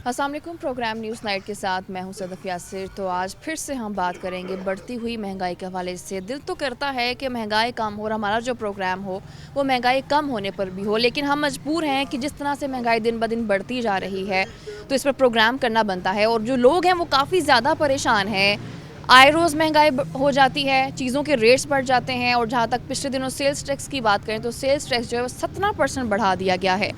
अस्सलाम वालेकुम। Programme news night के साथ मैं हूं सदफ यासिर। तो आज फिर से हम बात करेंगे बढ़ती हुई महंगाई के हवाले से। दिल तो करता है कि महंगाई कम हो और हमारा जो प्रोग्राम हो वो महंगाई कम होने पर भी हो, लेकिन हम मजबूर हैं कि जिस तरह से महंगाई दिन ब दिन बढ़ती जा रही है तो इस पर प्रोग्राम करना बनता है। और जो लोग हैं वो काफ़ी ज़्यादा परेशान हैं। आए रोज़ महंगाई हो जाती है, चीज़ों के रेट्स बढ़ जाते हैं। और जहाँ तक पिछले दिनों सेल्स टैक्स की बात करें तो सेल्स टैक्स जो है वो 17% बढ़ा दिया गया है।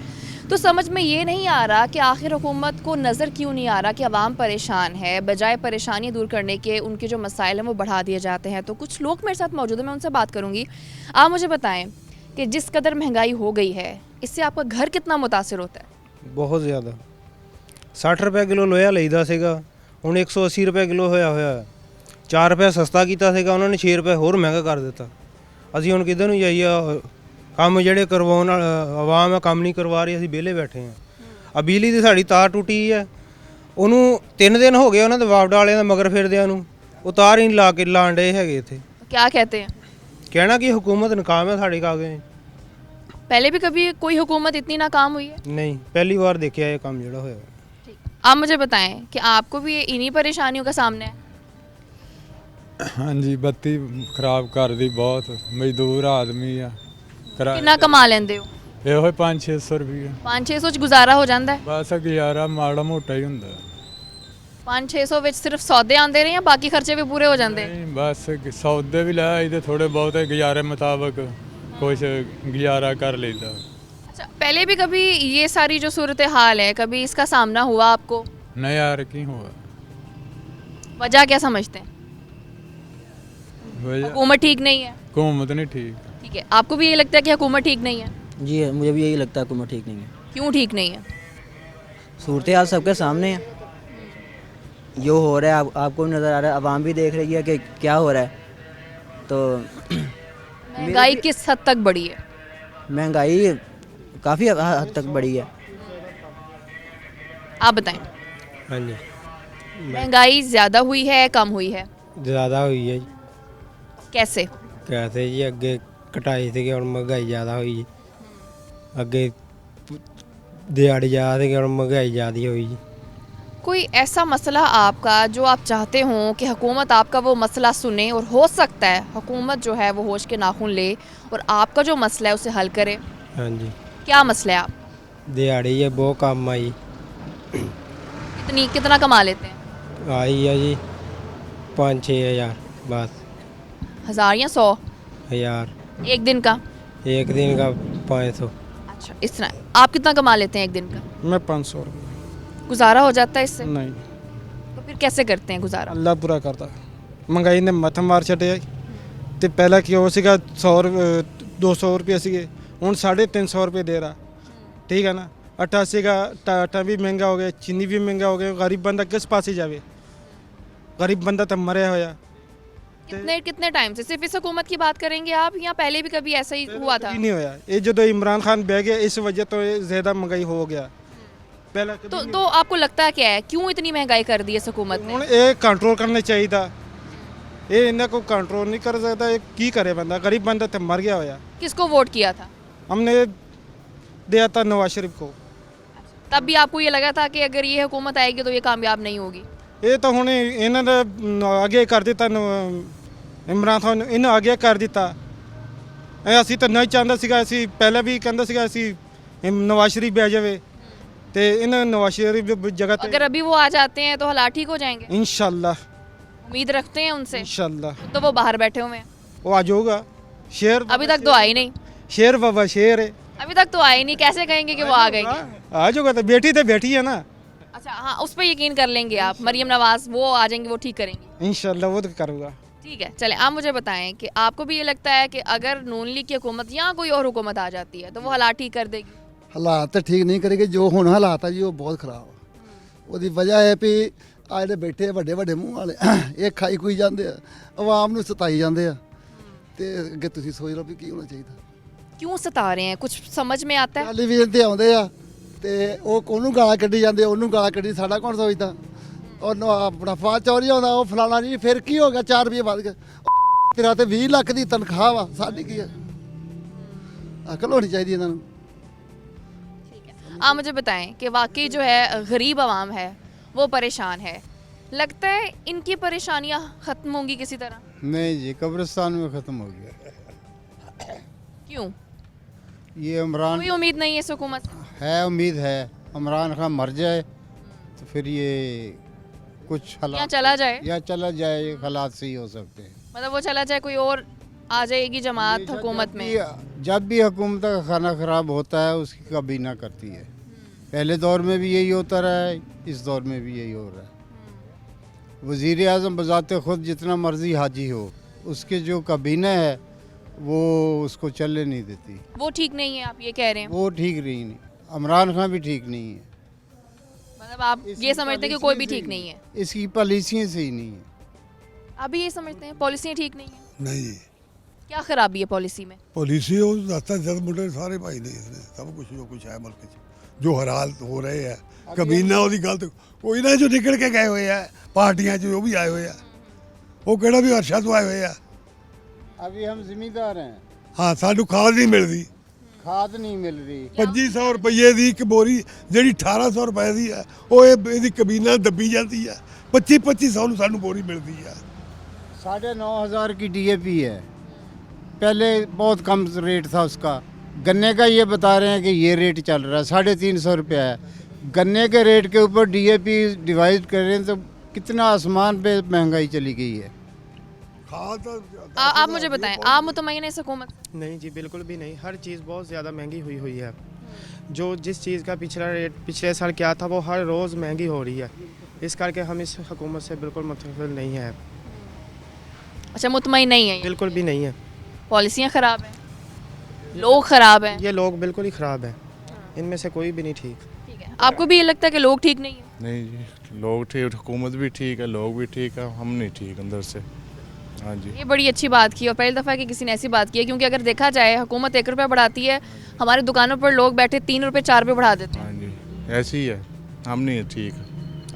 तो समझ में ये नहीं आ रहा कि आखिर हुकूमत को नज़र क्यों नहीं आ रहा कि आवाम परेशान है, बजाय परेशानी दूर करने के उनके जो मसाइल हैं वो बढ़ा दिए जाते हैं। तो कुछ लोग मेरे साथ मौजूद हैं, मैं उनसे बात करूँगी। आप मुझे बताएं कि जिस कदर महंगाई हो गई है इससे आपका घर कितना मुतासिर होता है? बहुत ज़्यादा। 60 रुपए किलो लोहा ਲਈਦਾ ਸੀਗਾ, ਹੁਣ 180 ਰੁਪਏ ਕਿਲੋ ਹੋਇਆ ਹੋਇਆ। 4 ਰੁਪਏ ਸਸਤਾ ਕੀਤਾ ਸੀਗਾ, ਉਹਨਾਂ ਨੇ 6 ਰੁਪਏ ਹੋਰ ਮਹਿੰਗਾ ਕਰ ਦਿੱਤਾ। ਅਸੀਂ ਹੁਣ ਕਿੱਧਰ ਨੂੰ ਜਾਈਏ? ਕੰਮ ਜਿਹੜੇ ਕਰਵਾਉਣ ਵਾਲਾ ਆਵਾਮ ਹੈ ਕੰਮ ਨਹੀਂ ਕਰਵਾ ਰਹੀ, ਅਸੀਂ ਵਿਹਲੇ ਬੈਠੇ ਹਾਂ। ਆ ਬਿਜਲੀ ਦੀ ਸਾਡੀ ਤਾਰ ਟੁੱਟੀ ਹੈ, ਉਹਨੂੰ 3 ਦਿਨ ਹੋ ਗਏ ਉਹਨਾਂ ਦੇ ਵਾਪਡਾ ਵਾਲਿਆਂ ਦਾ ਮਗਰ ਫਿਰਦਿਆਂ ਨੂੰ, ਉਹ ਤਾਰ ਹੀ ਨਹੀਂ ਲਾ ਕੇ ਲਾਣ ਡਏ ਹੈਗੇ ਇੱਥੇ। क्या कहते हैं? ਕਹਿਣਾ ਕਿ हुकूमत नाकाम है साड़ी कागज़। पहले भी कभी कोई हुकूमत इतनी नाकाम हुई है? नहीं, पहली बार देखा ये काम ਜਿਹੜਾ ਹੋਇਆ। आप मुझे बताएं कि आपको भी इन्हीं परेशानियों का सामना है? हाँ जी, बत्ती खराब कर दी बहुत, मजदूर आदमी आ कितना कमा लेंदे हो? ਇਹੋ 500-600 ਰੁਪਏ 500-600 ਚ ਗੁਜ਼ਾਰਾ ਹੋ ਜਾਂਦਾ ਹੈ? ਬਸ ਗੁਜ਼ਾਰਾ ਮਾੜਾ ਮੋਟਾ ਹੀ ਹੁੰਦਾ। 500-600 ਵਿੱਚ ਸਿਰਫ ਸੌਦੇ ਆਉਂਦੇ ਨੇ ਜਾਂ ਬਾਕੀ ਖਰਚੇ ਵੀ ਪੂਰੇ ਹੋ ਜਾਂਦੇ? ਨਹੀਂ ਬਸ ਸੌਦੇ ਵੀ ਲੈ ਆਈ ਤੇ ਥੋੜੇ ਬਹੁਤੇ ਗੁਜ਼ਾਰੇ ਮੁਤਾਬਕ ਕੁਛ ਗੁਜ਼ਾਰਾ ਕਰ ਲਈਦਾ। अच्छा, पहले भी कभी ये सारी जो सूरत हाल है कभी इसका सामना हुआ आपको? नहीं यार की हुआ वजह क्या समझते हैं? वजह हुकूमत ठीक नहीं है? हुकूमत नहीं ठीक। ठीक है, आपको भी यही लगता है कि हुकूमत ठीक नहीं है? जी मुझे भी यही लगता है हुकूमत ठीक नहीं है। क्यों ठीक नहीं है? सूरत हाल सबके सामने है, जो हो रहा है आपको भी नज़र आ रहा है, आवाम भी देख रही है कि क्या हो रहा है। तो महंगाई किस हद तक बढ़ी है? महंगाई काफ़ी हद तक बढ़ी है। आप बताएं, हाँ जी, महंगाई ज़्यादा हुई है कम हुई है? ज़्यादा हुई है जी। कैसे? कहते जी अगे घटाई थी, हम महंगाई ज़्यादा हुई जी। अगे दिहाड़ी ज़्यादा थी, हम महंगाई ज़्यादा हुई जी। कोई ऐसा मसला आपका जो आप चाहते हो कि हुकूमत आपका वो मसला सुने, और हो सकता है हुकूमत जो है वो होश के नाखून ले और आपका जो मसला है उसे हल करे? हाँ जी, क्या मसला है? आप दिहाड़ी है बहुत कम आई, कितना कमा लेते हैं? आई है जी 5-6 हज़ार, बस 1000 या 100? 1000 एक दिन का? एक दिन का 500। अच्छा, इस तरह आप कितना कमा लेते हैं एक दिन का? मैं 500 रुपये। गुजारा हो जाता है इससे? नहीं, तो फिर कैसे करते हैं गुजारा? अल्लाह पूरा करता। महंगाई ने मत मार छड़िया। तो पहला कि वो सीगा 200 रुपये सीगे, हूँ 350 रुपये दे रहा। ठीक है ना। आटा सीगा, आटा भी महंगा हो गया, चीनी भी महंगा हो गया। गरीब बंदा किस पास ही जावे? गरीब बंदा तो मरे होया। कितने कितने टाइम से? सिर्फ इस हुकूमत की बात करेंगे आप या पहले भी कभी ऐसा ही हुआ था? कभी नहीं होया। ये जो तो इमरान खान बह गया इस वजह तो ज़्यादा महंगाई हो गया। पहला कभी नहीं तो आपको लगता है क्या है, क्यों इतनी महंगाई कर दी है इस हुकूमत ने? ਹੁਣ ਇਹ ਕੰਟਰੋਲ ਕਰਨਾ ਚਾਹੀਦਾ। ਇਹ ਇਹਨਾਂ को कंट्रोल नहीं कर सकता। ये की करे बंदा? गरीब बंदा तो मर गया होया। किसको वोट किया था? हमने दिया था नवाज शरीफ को। तब भी आपको ये लगा था कि अगर ये हुकूमत आएगी तो ये कामयाब नहीं होगी? ਇਹ ਤਾਂ ਹੁਣ ਇਹਨਾਂ ਦਾ ਅੱਗੇ ਕਰ ਦਿੱਤਾ ਇਮਰਾਨ ਖਾਨ ਨੇ, ਇਹਨਾਂ ਅੱਗੇ ਕਰ ਦਿੱਤਾ। ਅਸੀਂ ਤਾਂ ਨਹੀਂ ਚਾਹੁੰਦਾ ਸੀਗਾ, ਅਸੀਂ ਪਹਿਲਾਂ ਵੀ ਕਹਿੰਦਾ ਸੀਗਾ ਅਸੀਂ ਨਵਾਜ਼ ਸ਼ਰੀਫ ਬਹਿ ਜਾਵੇ ਤੇ ਇਹਨਾਂ ਨਵਾਜ਼ ਸ਼ਰੀਫ ਦੀ ਜਗ੍ਹਾ ਤੇ अगर अभी वो आ जाते हैं तो हालात ठीक हो जाएंगे? इंशाल्लाह उम्मीद रखते हैं उनसे? इंशाल्लाह तो वो बाहर बैठे हुए हैं, वो आ जाऊगा। शेर अभी तक तो आए नहीं। शेर बाबा शेर है, अभी तक तो आए नहीं, कैसे कहेंगे कि वो आ गए? आ जाऊगा। तो बेटी है ना। अच्छा हाँ, उस पर यकीन कर लेंगे आप? मरियम नवाज वो आ जाएंगी, वो ठीक करेंगी? इंशाल्लाह वो तो करूँगा। ठीक है, चलें आप मुझे बताएं कि आपको भी ये लगता है कि अगर नून लीग की हुकूमत या कोई और हुकूमत आ जाती है तो वो हालात ठीक कर देगी? ਹਾਲਾਤ ਤਾਂ ਠੀਕ ਨਹੀਂ ਕਰੇਗੀ। ਜੋ ਹੁਣ ਹਾਲਾਤ ਆ ਜੀ ਉਹ ਬਹੁਤ ਖਰਾਬ ਆ। ਉਹਦੀ ਵਜ੍ਹਾ ਹੈ ਵੀ ਆ ਜਿਹੜੇ ਬੈਠੇ ਵੱਡੇ ਵੱਡੇ ਮੂੰਹ ਵਾਲੇ ਇਹ ਖਾਈ ਖੁਈ ਜਾਂਦੇ ਆ, ਆਵਾਮ ਨੂੰ ਸਤਾਈ ਜਾਂਦੇ ਆ। ਤੇ ਅੱਗੇ ਤੁਸੀਂ ਸੋਚ ਲਓ ਵੀ ਕੀ ਹੋਣਾ ਚਾਹੀਦਾ। क्यों सता रहे हैं, कुछ समझ में आता है? ਟੈਲੀਵਿਜ਼ਨ ਤੇ ਆਉਂਦੇ ਆ ਤੇ ਉਹ ਉਹਨੂੰ ਗਾਲਾਂ ਕੱਢੀ ਜਾਂਦੇ, ਉਹਨੂੰ ਗਾਲਾਂ ਕੱਢੀ। ਸਾਡਾ ਕੌਣ ਸੋਚਦਾ? ਉਹਨੂੰ ਆਪਣਾ ਫਾਲ ਚੌਰੀ ਆਉਂਦਾ, ਉਹ ਫਲਾਣਾ ਜੀ ਫਿਰ ਕੀ ਹੋ ਗਿਆ 4 ਰੁਪਏ ਵੱਧ ਗਏ। ਤੇਰਾ ਤੇ 20 ਲੱਖ ਦੀ ਤਨਖਾਹ ਵਾ, ਸਾਡੀ ਕੀ ਹੈ? ਅਕਲ ਹੋਣੀ ਚਾਹੀਦੀ ਇਹਨਾਂ ਨੂੰ। आप मुझे बताएं कि वाकई जो है गरीब आवाम है वो परेशान है, लगता है इनकी परेशानियां ख़त्म होंगी किसी तरह? नहीं जी, कब्रिस्तान में ख़त्म हो गया। क्यों? ये इमरान कोई उम्मीद नहीं है इस हुकूमत से? है, उम्मीद है इमरान खान मर जाए तो फिर ये कुछ या हालात चला जाए, या चला जाए, ये हालात सही हो सकते हैं। मतलब वो चला जाए, कोई और आ जाएगी जमात हुकूमत में। जब भी हुकूमत का खाना ख़राब होता है उसकी काबीना करती है। पहले दौर में भी यही होता रहा है, इस दौर में भी यही हो रहा है। वज़ीर आज़म बज़ाते ख़ुद जितना मर्ज़ी हाजी हो, उसके जो काबीना है वो उसको चलने नहीं देती। वो ठीक नहीं है, आप ये कह रहे हैं? वो ठीक नहीं, इमरान खान भी ठीक नहीं है। मतलब आप ये समझते हैं कि कोई भी ठीक नहीं है? इसकी पॉलिसियाँ सही नहीं है। आप भी ये समझते हैं पॉलिसी ठीक नहीं है? नहीं क्या खराबी है पॉलिसी में? पॉलिसी ਉਹ ਦੱਸਦਾ ਜਦ ਮੁੰਡੇ ਸਾਰੇ ਭਾਈ ਨੇ ਇਸਨੇ ਸਭ ਕੁਝ ਜੋ ਕੁਝ ਹੈ ਮੁਲਕ 'ਚ ਜੋ ਹਾਲਾਤ ਹੋ ਰਹੇ ਆ ਕਬੀਨਾ ਉਹਦੀ ਗਲਤ ਕੋਈ ਨਾ ਜੋ ਨਿਕਲ ਕੇ ਗਏ ਹੋਏ ਆ ਪਾਰਟੀਆਂ 'ਚ ਉਹ ਵੀ ਆਏ ਹੋਏ ਆ ਉਹ ਕਿਹੜਾ ਵੀ ਹਰਸ਼ਾ ਤੋਂ ਆਏ ਹੋਏ ਆ अभी हम जिम्मेदार हैं, ਹਾਂ ਸਾਨੂੰ ਖਾਦ ਨਹੀਂ ਮਿਲਦੀ खाद नहीं मिल रही। 2500 ਰੁਪਏ ਦੀ ਇੱਕ ਬੋਰੀ ਜਿਹੜੀ 1800 ਰੁਪਏ ਦੀ ਹੈ ਉਹ ਇਹਦੀ ਕਬੀਨਾ ਦੱਬੀ ਜਾਂਦੀ ਹੈ 2500 ਨੂੰ ਸਾਨੂੰ ਬੋਰੀ ਮਿਲਦੀ ਹੈ 9,500 की DAP है, पहले बहुत कम रेट था उसका। गन्ने का ये बता रहे हैं कि ये रेट चल रहा है 350 रुपया है। गन्ने के रेट के ऊपर DAP डिवाइड करें तो कितना आसमान पे महंगाई चली गई है। खाद आप मुझे बताएं, आप मुतमईन हैं इस हुकूमत से? नहीं जी, बिल्कुल भी नहीं। हर चीज़ बहुत ज़्यादा महंगी हुई हुई है। जो जिस चीज़ का पिछला रेट पिछले साल क्या था वो हर रोज़ महंगी हो रही है। इस करके हम इस हुकूमत से बिल्कुल मुतफिल नहीं है, अच्छा, मुतमईन नहीं है? बिल्कुल भी नहीं है। पॉलिसियाँ ख़राब हैं, लोग ख़राब हैं। ये लोग बिल्कुल ही ख़राब हैं, इनमें से कोई भी नहीं ठीक। ठीक है, आपको भी ये लगता है कि लोग ठीक नहीं है? नहीं जी, लोग ठीक, हुकूमत भी ठीक है, लोग भी ठीक है, हम नहीं ठीक अंदर से। हाँ जी, ये बड़ी अच्छी बात की और पहली दफ़ा कि किसी ने ऐसी बात की है, क्योंकि अगर देखा जाए हुकूमत 1 रुपया बढ़ाती है, हमारी दुकानों पर लोग बैठे 3 रुपये 4 रुपये बढ़ा देते हैं। हाँ जी, ऐसी ही है, हम नहीं ठीक।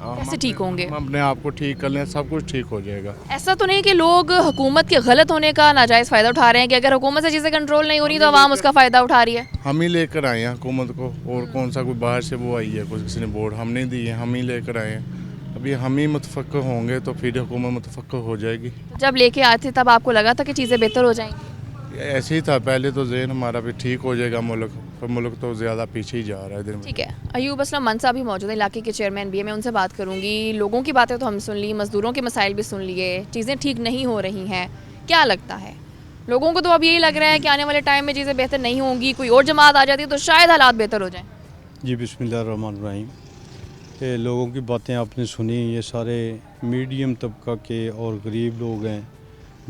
कैसे ठीक होंगे? हम अपने आप को ठीक कर लें, सब कुछ ठीक हो जाएगा। ऐसा तो नहीं कि लोग हुकूमत के गलत होने का नाजायज़ फ़ायदा उठा रहे हैं कि अगर हुकूमत से चीज़ें कंट्रोल नहीं हो रही तो आवाम उसका फ़ायदा उठा रही है? हम ही लेकर आए हैं हुकूमत को, और कौन सा कोई बाहर से वो आई है, कुछ किसी ने बोर्ड हम नहीं दी है, हम ही लेकर आए हैं। अभी हम ही मुतफक्क होंगे तो फिर हुकूमत मुतफक्क हो जाएगी। तो जब लेके आए थे तब आपको लगा था कि चीज़ें बेहतर हो जाएंगी? ऐसे ही था पहले, तो ज़हन हमारा भी ठीक हो जाएगा मुल्क, पर मुल्क तो ज़्यादा पीछे ही जा रहा है दिन में। ठीक है, अयूब असलम मन साहब भी मौजूद हैं, इलाके के चेयरमैन भी हैं, मैं उनसे बात करूंगी। लोगों की बातें तो हम सुन ली, मज़दूरों के मसाइल भी सुन लिए, चीज़ें ठीक नहीं हो रही हैं। क्या लगता है लोगों को? तो अब यही लग रहा है कि आने वाले टाइम में चीज़ें बेहतर नहीं होंगी, कोई और जमात आ जाती है तो शायद हालात बेहतर हो जाएँ। जी बिस्मिल्लाहिर्रहमानिर्रहीम। ये लोगों की बातें आपने सुनी, ये सारे मीडियम तबका के और गरीब लोग हैं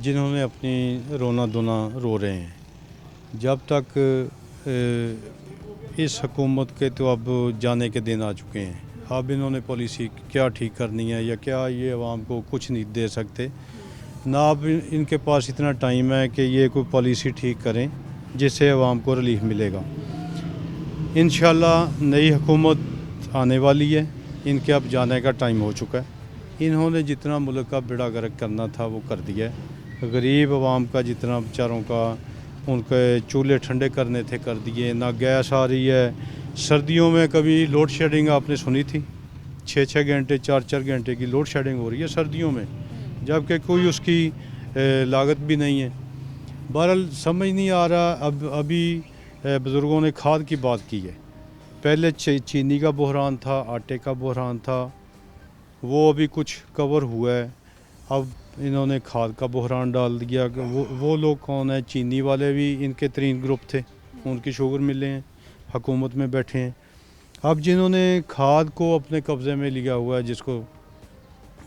जिन्होंने अपनी रोना धोना रो रहे हैं। जब तक इस हुकूमत के तो अब जाने के दिन आ चुके हैं, अब इन्होंने पॉलिसी क्या ठीक करनी है या क्या ये आवाम को कुछ नहीं दे सकते ना। अब इनके पास इतना टाइम है कि ये कोई पॉलिसी ठीक करें जिससे आवाम को रिलीफ मिलेगा। इंशाल्लाह नई हुकूमत आने वाली है, इनके अब जाने का टाइम हो चुका है। इन्होंने जितना मुल्क का बेड़ा गर्क करना था वो कर दिया है। गरीब आवाम का जितना बेचारों का उनके चूल्हे ठंडे करने थे कर दिए। ना गैस आ रही है, सर्दियों में कभी लोड शेडिंग आपने सुनी थी, 6-6 घंटे 4-4 घंटे की लोड शेडिंग हो रही है सर्दियों में, जबकि कोई उसकी लागत भी नहीं है। बहरहाल समझ नहीं आ रहा। अब अभी बुज़ुर्गों ने खाद की बात की है, पहले चीनी का बहरान था, आटे का बहरान था, वो अभी कुछ कवर हुआ है। अब इन्होंने खाद का बहरान डाल दिया। वो लोग कौन है? चीनी वाले भी इनके 3 ग्रुप थे, उनकी शुगर मिलें हैं, हुकूमत में बैठे हैं। अब जिन्होंने खाद को अपने कब्ज़े में लिया हुआ है, जिसको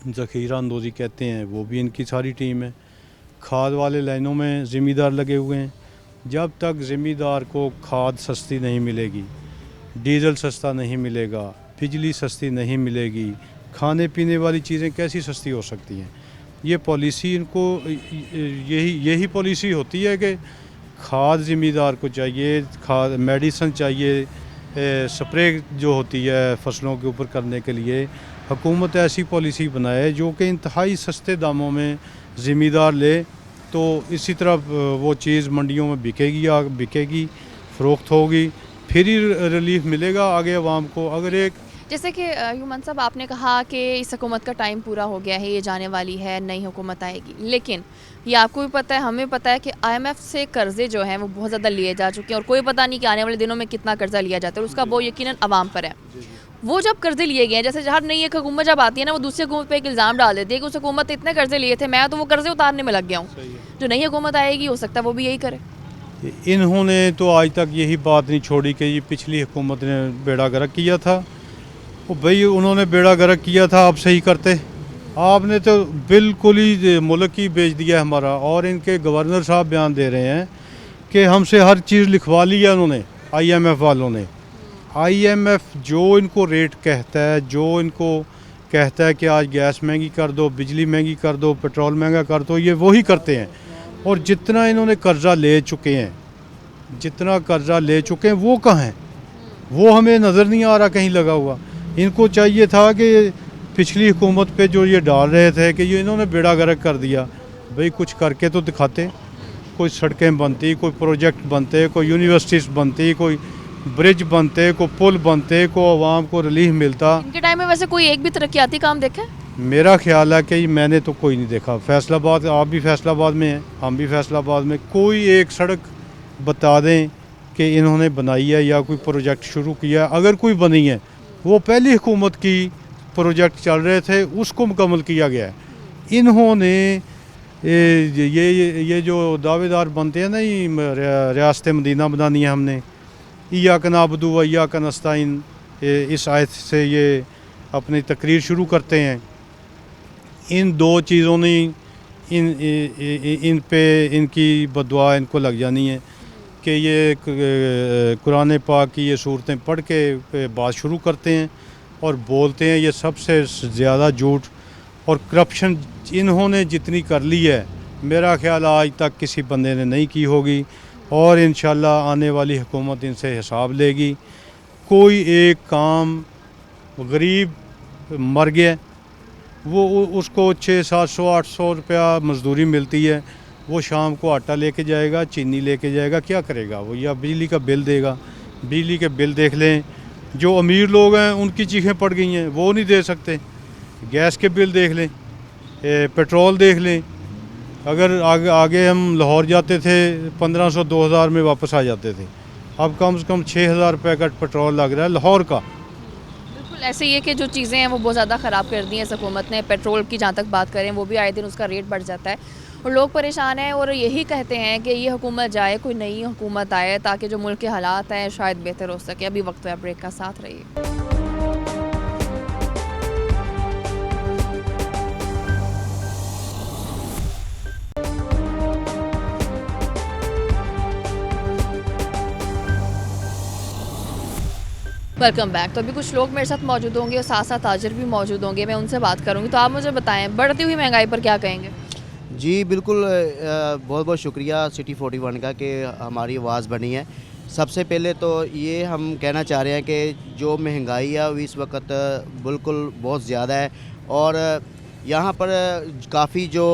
ज़ख़ीरा अंदोज़ी कहते हैं, वो भी इनकी सारी टीम है। खाद वाले लाइनों में ज़िम्मेदार लगे हुए हैं। जब तक ज़िम्मेदार को खाद सस्ती नहीं मिलेगी, डीज़ल सस्ता नहीं मिलेगा, बिजली सस्ती नहीं मिलेगी, खाने पीने वाली चीज़ें कैसी सस्ती हो सकती हैं? ये पॉलिसी इनको यही पॉलिसी होती है कि खाद ज़िम्मेदार को चाहिए, खाद मेडिसन चाहिए, स्प्रे जो होती है फसलों के ऊपर करने के लिए। हुकूमत ऐसी पॉलिसी बनाए जो कि इंतहाई सस्ते दामों में ज़िम्मेदार ले, तो इसी तरह वो चीज़ मंडियों में बिकेगी, फ़रोख्त होगी, फिर ही रिलीफ मिलेगा आगे आवाम को। अगर एक जैसे कि ह्यूमन साहब आपने कहा कि इस हुकूमत का टाइम पूरा हो गया है, ये जाने वाली है, नई हुकूमत आएगी, लेकिन ये आपको भी पता है, हमें पता है कि IMF से कर्जे जो हैं वो बहुत ज़्यादा लिए जा चुके हैं और कोई पता नहीं कि आने वाले दिनों में कितना कर्जा लिया जाता है और उसका वो यकीनन आवाम पर है। वो जब कर्जे लिए गए हैं, जैसे हर नई एक हुकूमत जब आती है ना, वो दूसरी हुकूमत पे एक इल्ज़ाम डाल देती है कि उस हुकूमत ने इतने कर्जे लिए थे, मैं तो वो कर्जे उतारने में लग गया हूँ। जो नई हुकूमत आएगी हो सकता है वो भी यही करे। इन्होंने तो आज तक यही बात नहीं छोड़ी कि ये पिछली हुकूमत ने बेड़ा गर्क किया था। वो भाई उन्होंने बेड़ा गर्क किया था, आप सही करते। आपने तो बिल्कुल ही मुल्क ही बेच दिया हमारा। और इनके गवर्नर साहब बयान दे रहे हैं कि हमसे हर चीज़ लिखवा ली है उन्होंने, IMF वालों ने। IMF जो इनको रेट कहता है, जो इनको कहता है कि आज गैस महंगी कर दो, बिजली महंगी कर दो, पेट्रोल महंगा कर दो, ये वही करते हैं। और जितना इन्होंने कर्जा ले चुके हैं, जितना कर्जा ले चुके हैं वो कहाँ है, वो हमें नज़र नहीं आ रहा कहीं लगा हुआ। इनको चाहिए था कि पिछली हुकूमत पे जो ये डाल रहे थे कि ये इन्होंने बेड़ा गर्क कर दिया, भाई कुछ करके तो दिखाते। कोई सड़कें बनती, कोई प्रोजेक्ट बनते, कोई यूनिवर्सिटीज़ बनती, कोई ब्रिज बनते, कोई पुल बनते, को आवाम को रिलीफ मिलता। इनके टाइम में वैसे कोई एक भी तरक्याती काम देखा है? मेरा ख्याल है कि मैंने तो कोई नहीं देखा। फैसलाबाद, आप भी फैसलाबाद में हैं, हम भी फैसलाबाद में, कोई एक सड़क बता दें कि इन्होंने बनाई है या कोई प्रोजेक्ट शुरू किया। अगर कोई बनी है वो पहली हुकूमत की प्रोजेक्ट चल रहे थे, उसको मुकम्मल किया गया है। इन्होंने ये जो दावेदार बनते हैं ना, ये रियासत मदीना बनानी है हमने, इय्याक नअबुदु व इय्याक नस्तईन, इस आयत से ये अपनी तकरीर शुरू करते हैं। इन दो चीज़ों ने इन पे इनकी बददुआ इनको लग जानी है कि ये कुरान पाक की ये सूरतें पढ़ के बात शुरू करते हैं और बोलते हैं। ये सबसे ज़्यादा झूठ और करप्शन इन्होंने जितनी कर ली है, मेरा ख्याल आज तक किसी बंदे ने नहीं की होगी। और इंशाल्लाह आने वाली हुकूमत इनसे हिसाब लेगी। कोई एक काम, गरीब मर गया, वो उसको 600, 700, 800 रुपया मजदूरी मिलती है, वो शाम को आटा लेके जाएगा, चीनी लेके जाएगा, क्या करेगा वो? या बिजली का बिल देगा। बिजली के बिल देख लें, जो अमीर लोग हैं उनकी चीखें पड़ गई हैं, वो नहीं दे सकते। गैस के बिल देख लें, पेट्रोल देख लें। अगर आगे हम लाहौर जाते थे 1500, 2000 में वापस आ जाते थे, अब कम से कम 6000 रुपये का पेट्रोल लग रहा है लाहौर का। बिल्कुल ऐसे ही है कि जो चीज़ें हैं वो बहुत ज़्यादा ख़राब कर दी हैं इस हुकूमत ने। पेट्रोल की जहाँ तक बात करें, वो भी आए दिन उसका रेट बढ़ जाता है और लोग परेशान हैं और यही कहते हैं कि ये हुकूमत जाए, कोई नई हुकूमत आए, ताकि जो मुल्क के हालात हैं शायद बेहतर हो सके। अभी वक्त है ब्रेक का, साथ रहिए। Welcome back. तो अभी कुछ लोग मेरे साथ मौजूद होंगे और साथ साथ ताजिर भी मौजूद होंगे, मैं उनसे बात करूंगी। तो आप मुझे बताएं, बढ़ती हुई महंगाई पर क्या कहेंगे? जी बिल्कुल, बहुत बहुत शुक्रिया सिटी 41 का कि हमारी आवाज़ बनी है। सबसे पहले तो ये हम कहना चाह रहे हैं कि जो महंगाई है वो इस वक्त बिल्कुल बहुत ज़्यादा है और यहाँ पर काफ़ी जो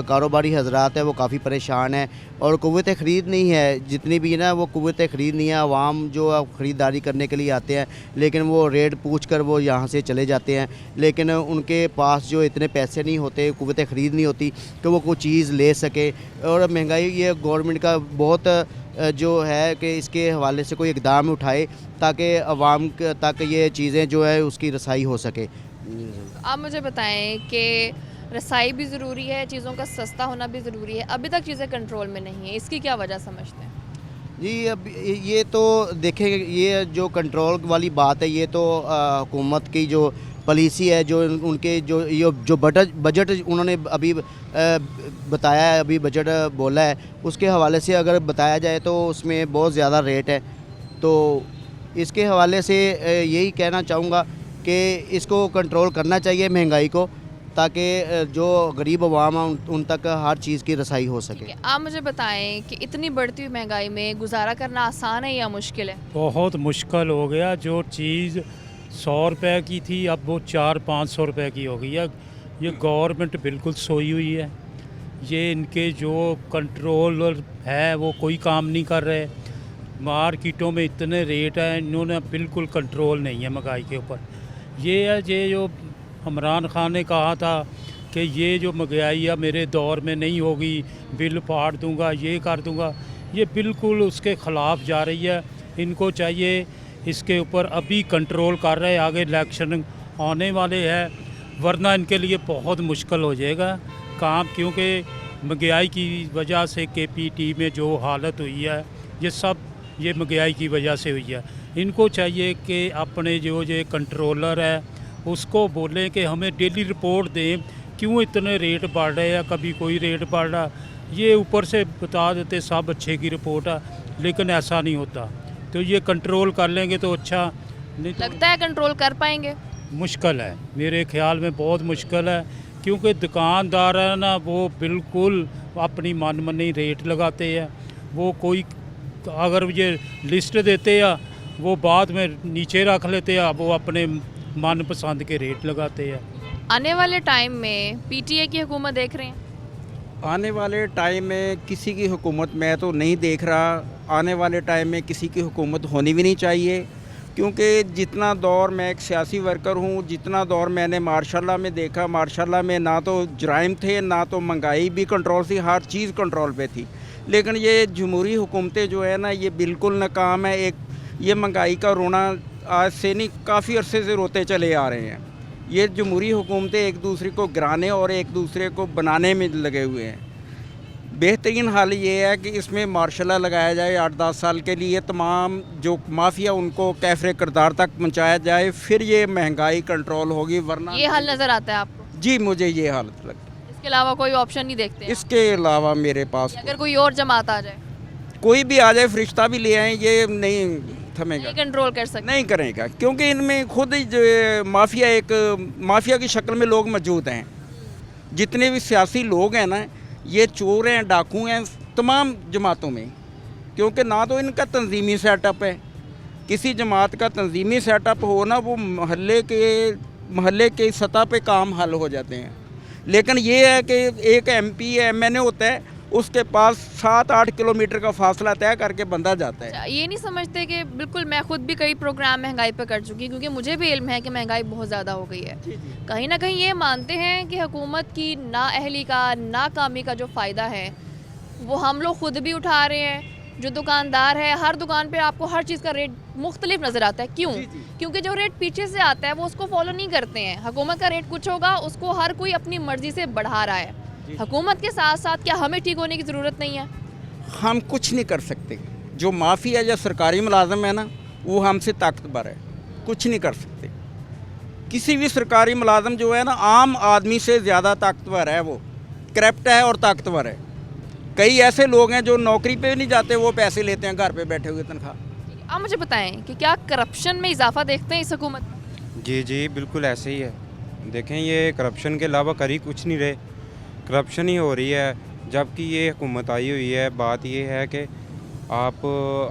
कारोबारी हजरात है वो काफ़ी परेशान है और क़ुव्वत ख़रीद नहीं है, जितनी भी ना वो क़ुव्वत ख़रीद नहीं है। आवाम जो ख़रीदारी करने के लिए आते हैं, लेकिन वो रेट पूछ कर वो यहाँ से चले जाते हैं, लेकिन उनके पास जो इतने पैसे नहीं होते, क़ुव्वत ख़रीद नहीं होती कि वो कोई चीज़ ले सके। और महंगाई ये गवर्नमेंट का बहुत जो है कि इसके हवाले से कोई इक़दाम उठाए ताकि आवाम तक ये चीज़ें जो है उसकी रसाई हो सके। आप मुझे बताएं कि रसाई भी ज़रूरी है, चीज़ों का सस्ता होना भी ज़रूरी है, अभी तक चीज़ें कंट्रोल में नहीं है, इसकी क्या वजह समझते हैं? जी अब ये तो देखें, ये जो कंट्रोल वाली बात है ये तो हुकूमत की जो पॉलिसी है, जो उनके जो बजट उन्होंने अभी बताया है, अभी बजट बोला है, उसके हवाले से अगर बताया जाए तो उसमें बहुत ज़्यादा रेट है। तो इसके हवाले से यही कहना चाहूँगा कि इसको कंट्रोल करना चाहिए महंगाई को, ताकि जो गरीब अवाम है उन तक हर चीज़ की रसाई हो सके। आप मुझे बताएं कि इतनी बढ़ती हुई महंगाई में गुजारा करना आसान है या मुश्किल है? बहुत मुश्किल हो गया। जो चीज़ 100 रुपए की थी अब वो 400-500 रुपए की हो गई है। ये गवर्नमेंट बिल्कुल सोई हुई है। ये इनके जो कंट्रोलर है वो कोई काम नहीं कर रहे। मार्केटों में इतने रेट हैं, इन्होंने बिल्कुल कंट्रोल नहीं है महंगाई के ऊपर। ये है ये जो इमरान खान ने कहा था कि ये जो महंगाई है मेरे दौर में नहीं होगी, बिल फाड़ दूंगा, ये कर दूंगा, ये बिल्कुल उसके ख़िलाफ़ जा रही है। इनको चाहिए इसके ऊपर अभी कंट्रोल कर रहे, आगे इलेक्शन आने वाले हैं, वरना इनके लिए बहुत मुश्किल हो जाएगा काम, क्योंकि महंगाई की वजह से KPT में जो हालत हुई है ये सब ये महंगाई की वजह से हुई है। इनको चाहिए कि अपने जो ये कंट्रोलर है उसको बोलें कि हमें डेली रिपोर्ट दें, क्यों इतने रेट बढ़ रहे हैं, कभी कोई रेट बढ़ रहा, ये ऊपर से बता देते सब अच्छे की रिपोर्ट है, लेकिन ऐसा नहीं होता। तो ये कंट्रोल कर लेंगे तो अच्छा, नहीं तो लगता है कंट्रोल कर पाएंगे? मुश्किल है, मेरे ख्याल में बहुत मुश्किल है, क्योंकि दुकानदार है ना वो बिल्कुल अपनी मनमानी रेट लगाते हैं। वो कोई अगर ये लिस्ट देते हैं वो बाद में नीचे रख लेते हैं, वो अपने मनपसंद के रेट लगाते हैं। आने वाले टाइम में PTA की हुकूमत देख रहे हैं? आने वाले टाइम में किसी की हुकूमत मैं तो नहीं देख रहा। आने वाले टाइम में किसी की हुकूमत होनी भी नहीं चाहिए, क्योंकि जितना दौर मैं एक सियासी वर्कर हूँ, जितना दौर मैंने मार्शाल्लाह में देखा, मार्शाल्लाह में ना तो जराइम थे, ना तो महंगाई भी कंट्रोल थी, हर चीज़ कंट्रोल पे थी। लेकिन ये जमहूरी हुकूमतें जो है ना ये बिल्कुल नाकाम है। एक ये महंगाई का रोना आज से नहीं, काफ़ी अरसे से रोते चले आ रहे हैं। ये जमहूरी हुकूमतें एक दूसरे को गिराने और एक दूसरे को बनाने में लगे हुए हैं। बेहतरीन हाल ये है कि इसमें मार्शल लगाया जाए 8-10 साल के लिए, तमाम जो माफिया उनको कैफरे किरदार तक पहुँचाया जाए, फिर ये महंगाई कंट्रोल होगी, वरना ये हल नज़र आता है आपको? जी मुझे ये हालत लगती है। इसके अलावा कोई ऑप्शन नहीं देखते हैं? इसके अलावा मेरे पास अगर कोई और जमात आ जाए, कोई भी आ जाए, फरिश्ता भी ले आए, ये नहीं थमेगा, नहीं कंट्रोल कर सकते, नहीं करेगा, क्योंकि इनमें खुद ही जो माफिया एक माफिया की शक्ल में लोग मौजूद हैं। जितने भी सियासी लोग हैं ना ये चोर हैं, डाकू हैं तमाम जमातों में, क्योंकि ना तो इनका तंजीमी सेटअप है। किसी जमात का तंजीमी सेटअप हो ना, वो महल्ले के सतह पे काम हल हो जाते हैं। लेकिन ये है कि एक MP MNA होता है, उसके पास 7-8 किलोमीटर का फासला तय करके बंदा जाता है। ये नहीं समझते कि बिल्कुल, मैं खुद भी कई प्रोग्राम महंगाई पर कर चुकी, क्योंकि मुझे भी इल्म है कि महंगाई बहुत ज़्यादा हो गई है। कहीं ना कहीं ये मानते हैं कि हुकूमत की नाअहली का, नाकामी का जो फ़ायदा है वो हम लोग खुद भी उठा रहे हैं। जो दुकानदार है, हर दुकान पे आपको हर चीज़ का रेट मुख्तलिफ नज़र आता है। क्यों? क्योंकि जो रेट पीछे से आता है वो उसको फॉलो नहीं करते हैं। हुकूमत का रेट कुछ होगा, उसको हर कोई अपनी मर्ज़ी से बढ़ा रहा है। हुकूमत के साथ साथ क्या हमें ठीक होने की ज़रूरत नहीं है? हम कुछ नहीं कर सकते। जो माफिया या सरकारी मुलाजम है ना वो हमसे ताकतवर है, कुछ नहीं कर सकते। किसी भी सरकारी मुलाजम जो है ना आम आदमी से ज़्यादा ताकतवर है, वो करप्ट है और ताकतवर है। कई ऐसे लोग हैं जो नौकरी पे नहीं जाते, वो पैसे लेते हैं घर पे बैठे हुए तनख्वाह। आप मुझे बताएं कि क्या करप्शन में इजाफा देखते हैं इस हुकूमत में? जी बिल्कुल ऐसे ही है। देखें ये करप्शन के अलावा कर ही कुछ नहीं रहे, करप्शन ही हो रही है। जबकि ये हुकूमत आई हुई है, बात ये है कि आप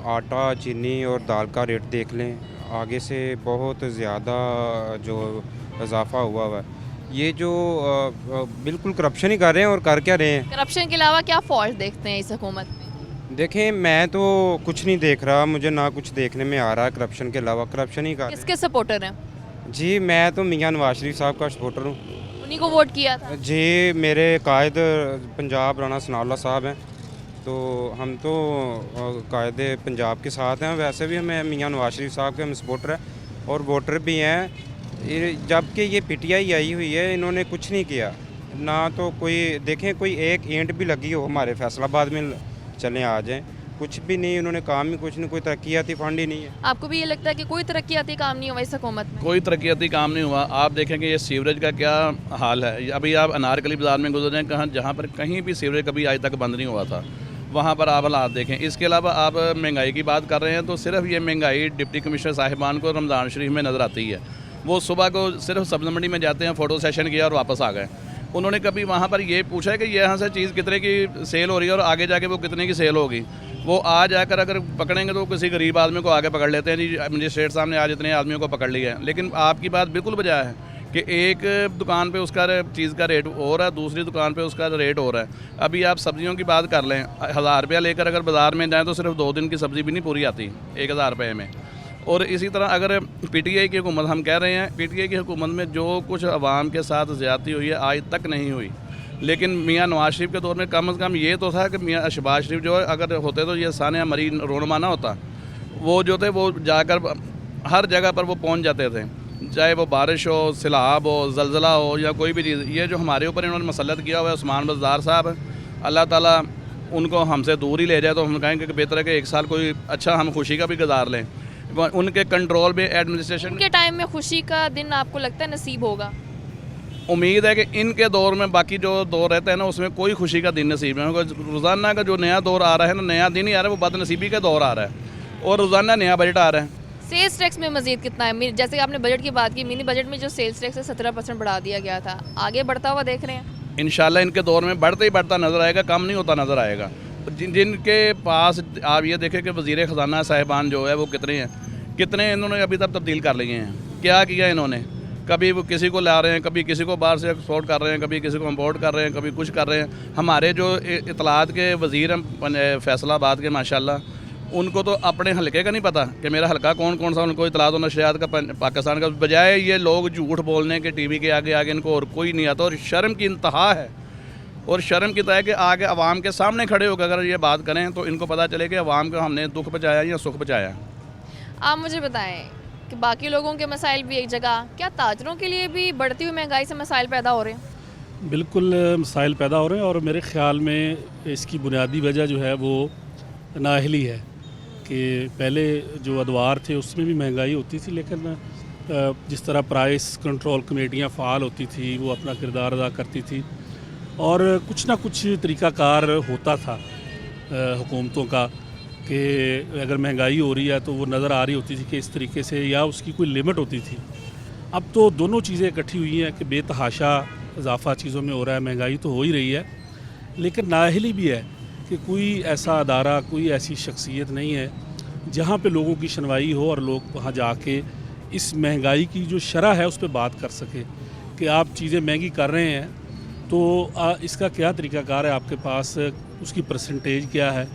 आटा, चीनी और दाल का रेट देख लें, आगे से बहुत ज़्यादा जो इजाफा हुआ है। ये जो बिल्कुल करप्शन ही कर रहे हैं। और कर क्या रहे हैं? करप्शन के अलावा क्या फॉल्ट देखते हैं इस हुकूमत में? देखें मैं तो कुछ नहीं देख रहा, मुझे ना कुछ देखने में आ रहा है करप्शन के अलावा, करप्शन ही कर रहे हैं। किसके सपोर्टर हैं? जी मैं तो मियां नवाज शरीफ साहब का सपोर्टर हूँ। उन्हीं को वोट किया था? जी मेरे कायद पंजाब राणा सनाउल्लाह साहब हैं, तो हम तो कायद पंजाब के साथ हैं। वैसे भी हमें मियां नवाज शरीफ साहब के हम सपोर्टर हैं और वोटर भी हैं। जबकि ये PTI आई हुई है, इन्होंने कुछ नहीं किया ना। तो कोई देखें कोई एक ईंट भी लगी हो हमारे फैसलाबाद में चलें आ जाएं, कुछ भी नहीं, उन्होंने काम ही कुछ नहीं, कोई तरक्याती फंड ही नहीं है। आपको भी ये लगता है कि कोई तरक्याती काम नहीं हुआ इस हुकूमत में? कोई तरक्याती काम नहीं हुआ। आप देखें कि ये सीवरेज का क्या हाल है। अभी आप अनारकली बाज़ार में गुजर जाएँ, कहाँ जहाँ पर कहीं भी सीवरेज कभी आज तक बंद नहीं हुआ था, वहाँ पर आप हालात देखें। इसके अलावा आप महंगाई की बात कर रहे हैं, तो सिर्फ ये महंगाई डिप्टी कमिश्नर साहिबान को रमज़ान शरीफ में नज़र आती है। वो सुबह को सिर्फ सब्ज़ी मंडी में जाते हैं, फ़ोटो सेशन किया और वापस आ गए। उन्होंने कभी वहाँ पर ये पूछा है कि यहाँ से चीज़ कितने की सेल हो रही है और आगे जाके वो कितने की सेल होगी? वो आ जाकर अगर पकड़ेंगे तो किसी गरीब आदमी को आगे पकड़ लेते हैं, जी मजिस्ट्रेट साहब ने आज इतने आदमियों को पकड़ लिया है। लेकिन आपकी बात बिल्कुल बजाय है कि एक दुकान पे उसका चीज़ का रेट हो रहा है, दूसरी दुकान पे उसका रेट हो रहा है। अभी आप सब्जियों की बात कर लें, 1000 रुपया लेकर अगर बाज़ार में जाएँ तो सिर्फ 2 दिन की सब्ज़ी भी नहीं पूरी आती 1000 रुपये में। और इसी तरह अगर पीटीआई की हुकूमत, हम कह रहे हैं पीटीआई की हुकूमत में जो कुछ अवाम के साथ ज़्यादती हुई है आज तक नहीं हुई, लेकिन मियाँ नवाज शरीफ के दौर में कम से कम ये तो था कि मियाँ शहबाज शरीफ जो है अगर होते तो ये सानिया मरी रोनमा ना होता। वो जो थे वो जाकर हर जगह पर वो पहुँच जाते थे, चाहे वो बारिश हो, सैलाब हो, ज़लज़ला हो या कोई भी चीज़। ये जो हमारे ऊपर इन्होंने मसलत किया हुआ है उस्मान बज़दार साहब, अल्लाह ताला उनको हमसे दूर ही ले जाए तो हम कहेंगे कि बेहतर है कि 1 साल कोई अच्छा हम खुशी का भी गुजार लें। उनके कंट्रोल में एडमिनिस्ट्रेशन के टाइम में खुशी का दिन आपको लगता है नसीब होगा? उम्मीद है कि इनके दौर में बाकी जो दौर रहते हैं ना उसमें कोई खुशी का दिन नसीब नहीं होगा। रोज़ाना का जो नया दौर आ रहा है ना, नया दिन ही आ रहा है, वो बदनसीबी का दौर आ रहा है और रोज़ाना नया बजट आ रहा है। सेल्स टैक्स में मजीद कितना है? जैसे कि आपने बजट की बात की, मिनी बजट में जो सेल्स टैक्स है 17% बढ़ा दिया गया था, आगे बढ़ता हुआ देख रहे हैं? इंशाल्लाह इनके दौर में बढ़ता ही बढ़ता नज़र आएगा, कम नहीं होता नज़र आएगा। जिनके पास आप ये देखें कि वज़ीर ख़जाना साहिबान जो है वो कितने इन्होंने अभी तक तब्दील कर लिए हैं, क्या किया इन्होंने। कभी वो किसी को ला रहे हैं, कभी किसी को बाहर से एक्सपोर्ट कर रहे हैं, कभी किसी को इम्पोर्ट कर रहे हैं, कभी कुछ कर रहे हैं। हमारे जो इतलात के वज़ीर हैं फैसलाबाद के माशाल्लाह, उनको तो अपने हलके का नहीं पता कि मेरा हलका कौन कौन सा, उनको इतलात और नशरियात का पाकिस्तान का, बजाय ये लोग झूठ बोलने के टीवी के आगे आगे इनको और कोई नहीं आता। और शर्म की इंतहा है, और शर्म की तय कि आगे अवाम के सामने खड़े होकर अगर ये बात करें तो इनको पता चले कि अवाम को हमने दुख पहुँचाया या सुख पहुँचाया। आप मुझे बताएं कि बाकी लोगों के मसाइल भी एक जगह, क्या ताजरों के लिए भी बढ़ती हुई महंगाई से मसाइल पैदा हो रहे हैं? बिल्कुल मसाइल पैदा हो रहे हैं, और मेरे ख़्याल में इसकी बुनियादी वजह जो है वो नाअहली है कि पहले जो अदवार थे उसमें भी महंगाई होती थी, लेकिन जिस तरह प्राइस कंट्रोल कमेटियाँ फ़ाल होती थी वो अपना किरदार अदा करती थी, और कुछ ना कुछ तरीक़ाकार होता था हुकूमतों का कि अगर महंगाई हो रही है तो वो नज़र आ रही होती थी कि इस तरीके से, या उसकी कोई लिमिट होती थी। अब तो दोनों चीज़ें इकट्ठी हुई हैं कि बेतहाशा इजाफा चीज़ों में हो रहा है, महंगाई तो हो ही रही है, लेकिन नाअहली भी है कि कोई ऐसा अदारा, कोई ऐसी शख्सियत नहीं है जहाँ पे लोगों की सुनवाई हो और लोग वहाँ जाके इस महंगाई की जो शरह है उस पर बात कर सके कि आप चीज़ें महंगी कर रहे हैं तो इसका क्या तरीक़ाकार है आपके पास, उसकी परसेंटेज क्या है।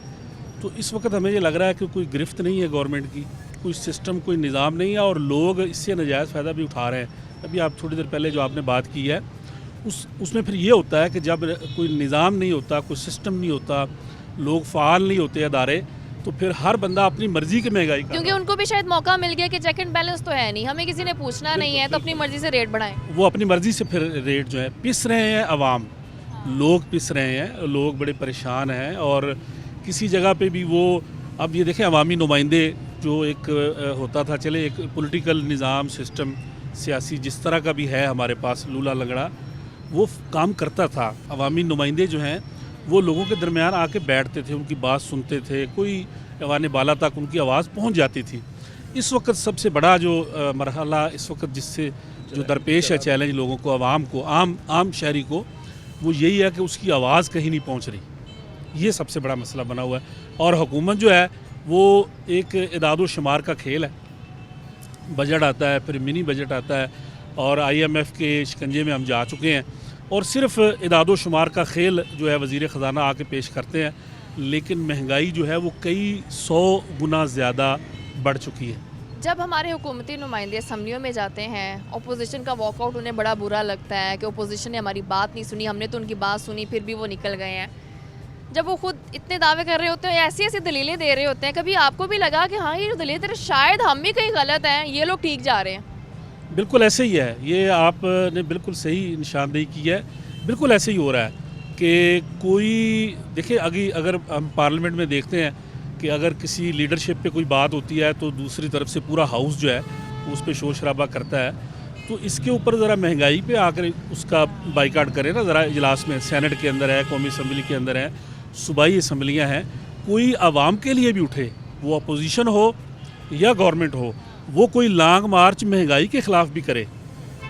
तो इस वक्त हमें ये लग रहा है कि कोई गिरफ्त नहीं है गवर्नमेंट की, कोई सिस्टम, कोई निज़ाम नहीं है, और लोग इससे नाजायज़ फ़ायदा भी उठा रहे हैं। अभी आप थोड़ी देर पहले जो आपने बात की है उसमें फिर ये होता है कि जब कोई निज़ाम नहीं होता, कोई सिस्टम नहीं होता, लोग फ़ाल नहीं होते अदारे, तो फिर हर बंदा अपनी मर्ज़ी की महंगाई कर, क्योंकि उनको भी शायद मौका मिल गया कि चेक एंड बैलेंस तो है नहीं, हमें किसी ने पूछना नहीं है तो अपनी मर्ज़ी से रेट बढ़ाएं। वो अपनी मर्ज़ी से फिर रेट जो है पिस रहे हैं, अवाम लोग पिस रहे हैं, लोग बड़े परेशान हैं। और किसी जगह पे भी वो, अब ये देखें अवामी नुमाइंदे जो एक होता था, चले एक पॉलिटिकल निज़ाम सिस्टम सियासी जिस तरह का भी है हमारे पास लूला लगड़ा, वो काम करता था। अवामी नुमाइंदे जो हैं वो लोगों के दरमियान आके बैठते थे, उनकी बात सुनते थे, कोई ऐवान बाला तक उनकी आवाज़ पहुंच जाती थी। इस वक्त सबसे बड़ा जो मरहला इस वक्त जिससे जो दरपेश है चैलेंज लोगों को, आवाम को, आम शहरी को, वो यही है कि उसकी आवाज़ कहीं नहीं पहुँच रही। ये सबसे बड़ा मसला बना हुआ है। और हुकूमत जो है वो एक इदाद व शुमार का खेल है, बजट आता है, फिर मिनी बजट आता है, और IMF के शिकंजे में हम जा चुके हैं, और सिर्फ इदाद व शुमार का खेल जो है वज़ीर ख़जाना आके पेश करते हैं, लेकिन महंगाई जो है वो कई 100 गुना ज़्यादा बढ़ चुकी है। जब हमारे हुकूमती नुमाइंदे असम्बलियों में जाते हैं, अपोजिशन का वॉकआउट उन्हें बड़ा बुरा लगता है कि अपोजिशन ने हमारी बात नहीं सुनी, हमने तो उनकी बात सुनी फिर भी वो निकल गए हैं। जब वो खुद इतने दावे कर रहे होते हैं, ऐसी ऐसी दलीलें दे रहे होते हैं, कभी आपको भी लगा कि हाँ ये जो दलीलें दे रहे शायद हम भी कहीं गलत हैं, ये लोग ठीक जा रहे हैं? बिल्कुल ऐसे ही है, ये आपने बिल्कुल सही निशानदेही की है। बिल्कुल ऐसे ही हो रहा है कि कोई देखिए, अगर हम पार्लियामेंट में देखते हैं कि अगर किसी लीडरशिप पे कोई बात होती है तो दूसरी तरफ से पूरा हाउस जो है उस पर शोर शराबा करता है, तो इसके ऊपर ज़रा महंगाई पे आकर उसका बाइकाट करें ना ज़रा। इजलास में सेनेट के अंदर है, कौमी असम्बली के अंदर है, सूबाई असम्बलियाँ हैं, कोई आवाम के लिए भी उठे, वो अपोजिशन हो या गवर्नमेंट हो, वो कोई लॉन्ग मार्च महंगाई के ख़िलाफ़ भी करे।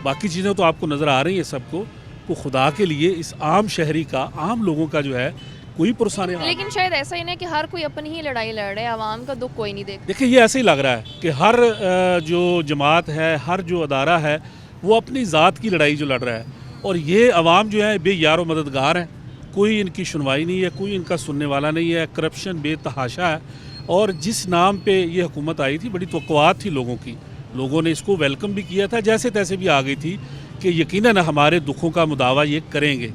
बाकी चीज़ें तो आपको नज़र आ रही हैं सबको, तो खुदा के लिए इस आम शहरी का, आम लोगों का जो है कोई पुरसाने। लेकिन शायद ऐसा ही नहीं कि हर कोई अपनी ही लड़ाई लड़ रहा है, आवाम का दुख कोई नहीं देखता। देखिए ये ऐसे ही लग रहा है कि हर जो जमात है, हर जो अदारा है, वो अपनी ज़ात की लड़ाई जो लड़ रहा है। और ये अवाम जो है बेयारो मददगार है, कोई इनकी सुनवाई नहीं है, कोई इनका सुनने वाला नहीं है, करप्शन बेतहाशा है। और जिस नाम पे ये हुकूमत आई थी, बड़ी तवक्कुआत थी लोगों की, लोगों ने इसको वेलकम भी किया था, जैसे तैसे भी आ गई थी कि यकीनन हमारे दुखों का मुदावा ये करेंगे।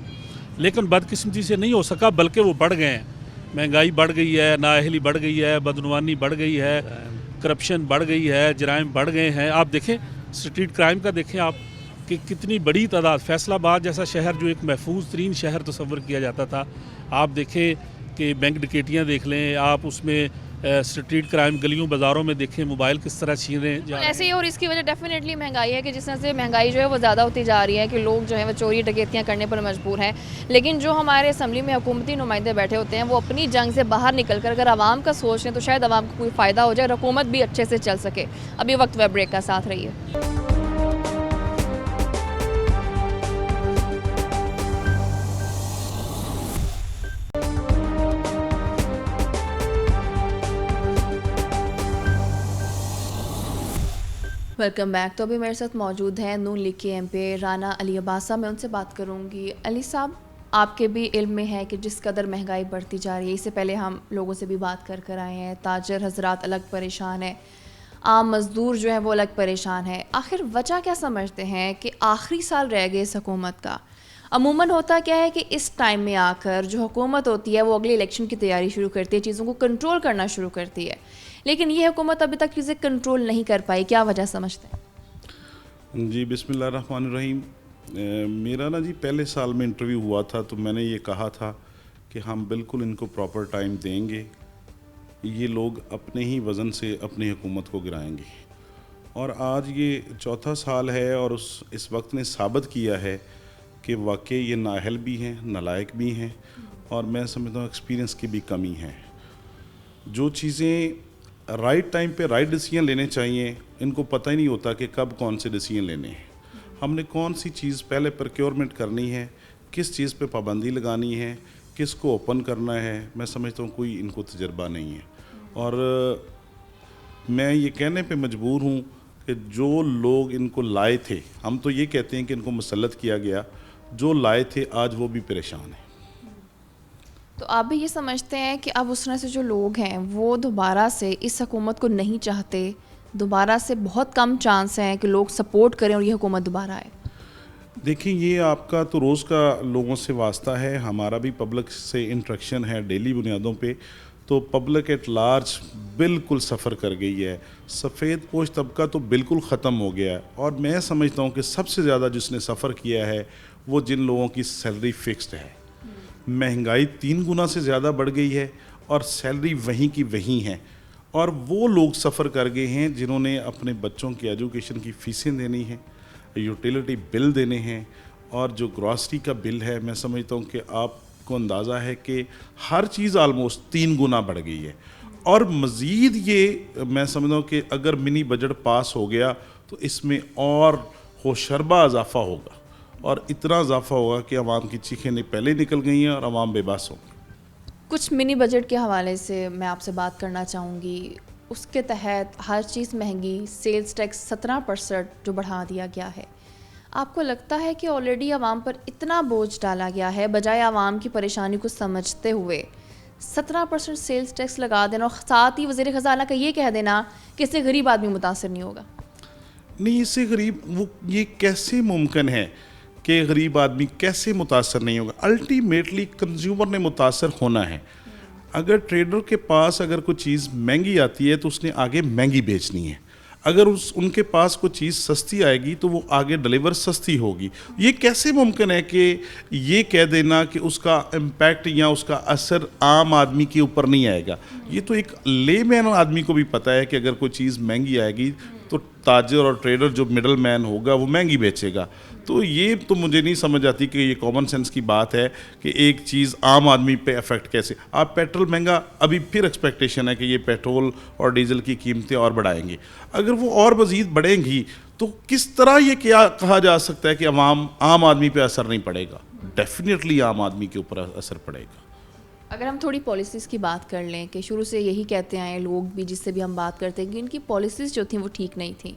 लेकिन बदकिस्मती से नहीं हो सका, बल्कि वो बढ़ गए हैं। महंगाई बढ़ गई है, नाअहली बढ़ गई है, बदनवानी बढ़ गई है, करप्शन बढ़ गई है, जराइम बढ़ गए हैं। आप देखें स्ट्रीट क्राइम का, देखें आप कि कितनी बड़ी तादाद, फैसलाबाद जैसा शहर जो एक महफूज तरीन शहर तस्वर किया जाता था, आप देखें कि बैंक डकैतियाँ देख लें आप, उसमें स्ट्रीट क्राइम गलियों बाज़ारों में देखें, मोबाइल किस तरह छीने जा रहे हैं। ऐसे ही, और इसकी वजह डेफिनेटली महंगाई है कि जिस तरह से महंगाई जो है वो ज़्यादा होती जा रही है कि लोग जो है वो चोरी डकैतियाँ करने पर मजबूर हैं। लेकिन जो हमारे असम्बली में हुकूमती नुमाइंदे बैठे होते हैं वो अपनी जंग से बाहर निकल कर अगर आवाम का सोच लें तो शायद आवाम को कोई फ़ायदा हो जाए और हुकूमत भी अच्छे से चल सके। अभी वक्त वेब ब्रेक का साथ रहिए। Welcome back. तो अभी मेरे साथ मौजूद हैं नून लीग के MP राना अली अब्बासा। मैं उनसे बात करूंगी। अली साहब, आपके भी इल्म में है कि जिस कदर महंगाई बढ़ती जा रही है, इससे पहले हम लोगों से भी बात कर आए हैं, ताजर हजरात अलग परेशान है, आम मज़दूर जो है वो अलग परेशान है। आखिर वजह क्या समझते हैं कि आखिरी साल रह गए इस हुकूमत का? अमूमन होता क्या है कि इस टाइम में आकर जो हुकूमत होती है वो अगले इलेक्शन की तैयारी शुरू करती है, चीज़ों को कंट्रोल करना शुरू करती है, लेकिन ये हुकूमत अभी तक चीज़ें कंट्रोल नहीं कर पाई। क्या वजह समझते हैं? जी बिस्मिल्लाहिर्रहमानिर्रहीम। मेरा ना जी पहले साल में इंटरव्यू हुआ था तो मैंने ये कहा था कि हम बिल्कुल इनको प्रॉपर टाइम देंगे, ये लोग अपने ही वज़न से अपनी हुकूमत को गिराएंगे। और आज ये चौथा साल है और इस वक्त ने साबित किया है कि वाकई ये नाअहल भी हैं, नालायक भी हैं, और मैं समझता हूँ एक्सपीरियंस की भी कमी है। जो चीज़ें राइट टाइम पे राइट डिसीजन लेने चाहिए, इनको पता ही नहीं होता कि कब कौन से डिसीजन लेने हैं, हमने कौन सी चीज़ पहले प्रोक्योरमेंट करनी है, किस चीज़ पे पाबंदी लगानी है, किसको ओपन करना है। मैं समझता हूँ कोई इनको तजर्बा नहीं है। और मैं ये कहने पे मजबूर हूँ कि जो लोग इनको लाए थे, हम तो ये कहते हैं कि इनको मुसल्लत किया गया, जो लाए थे आज वो भी परेशान हैं। तो आप भी ये समझते हैं कि अब उस तरह से जो लोग हैं वो दोबारा से इस हुकूमत को नहीं चाहते, दोबारा से बहुत कम चांस हैं कि लोग सपोर्ट करें और ये हुकूमत दोबारा आए? देखिए, ये आपका तो रोज़ का लोगों से वास्ता है, हमारा भी पब्लिक से इंटरेक्शन है डेली बुनियादों पे, तो पब्लिक एट लार्ज बिल्कुल सफ़र कर गई है। सफ़ेद पोश तबका तो बिल्कुल ख़त्म हो गया है। और मैं समझता हूँ कि सबसे ज़्यादा जिसने सफ़र किया है वो जिन लोगों की सैलरी फिक्स्ड है। महंगाई 3 गुना से ज़्यादा बढ़ गई है और सैलरी वहीं की वहीं है, और वो लोग सफ़र कर गए हैं जिन्होंने अपने बच्चों की एजुकेशन की फ़ीसें देनी हैं, यूटिलिटी बिल देने हैं, और जो ग्रॉसरी का बिल है, मैं समझता हूँ कि आपको अंदाज़ा है कि हर चीज़ आलमोस्ट 3 गुना बढ़ गई है। और मज़ीद ये मैं समझता हूँ कि अगर मिनी बजट पास हो गया तो इसमें और होशरबा इजाफा होगा, और इतना इजाफा होगा कि आवाम की चीखें पहले निकल गई हैं और आवाम बेबस होंगे। कुछ मिनी बजट के हवाले से मैं आपसे बात करना चाहूँगी। उसके तहत हर चीज़ महंगी, सेल्स टैक्स 17% जो बढ़ा दिया गया है। आपको लगता है कि ऑलरेडी आवाम पर इतना बोझ डाला गया है, बजाय आवाम की परेशानी को समझते हुए 17% सेल्स टैक्स लगा देना और साथ ही वज़ीर ख़ज़ाना का ये कह देना कि इससे गरीब आदमी मुतासर नहीं होगा? नहीं, इससे गरीब वो ये कैसे मुमकिन है कि गरीब आदमी कैसे मुतासर नहीं होगा? अल्टीमेटली कंज्यूमर ने मुतासर होना है। अगर ट्रेडर के पास अगर कोई चीज़ महंगी आती है तो उसने आगे महंगी बेचनी है, अगर उनके पास कोई चीज़ सस्ती आएगी तो वो आगे डिलीवर सस्ती होगी। ये कैसे मुमकिन है कि ये कह देना कि उसका इम्पैक्ट या उसका असर आम आदमी के ऊपर नहीं आएगा? ये तो एक लेमैन आदमी को भी पता है कि अगर कोई चीज़ महंगी आएगी तो ताजर और ट्रेडर जो मिडल मैन होगा वो महंगी बेचेगा। तो ये तो मुझे नहीं समझ आती कि ये कॉमन सेंस की बात है कि एक चीज़ आम आदमी पे अफेक्ट कैसे। आप पेट्रोल महंगा, अभी फिर एक्सपेक्टेशन है कि ये पेट्रोल और डीजल की कीमतें और बढ़ाएंगे। अगर वो और मज़ीद बढ़ेंगी तो किस तरह ये क्या कहा जा सकता है कि आम आदमी पे असर नहीं पड़ेगा? डेफिनेटली आम आदमी के ऊपर असर पड़ेगा। अगर हम थोड़ी पॉलिसीज़ की बात कर लें कि शुरू से यही कहते आए लोग भी, जिससे भी हम बात करते हैं कि इनकी पॉलिसीज़ जो थी वो ठीक नहीं थी।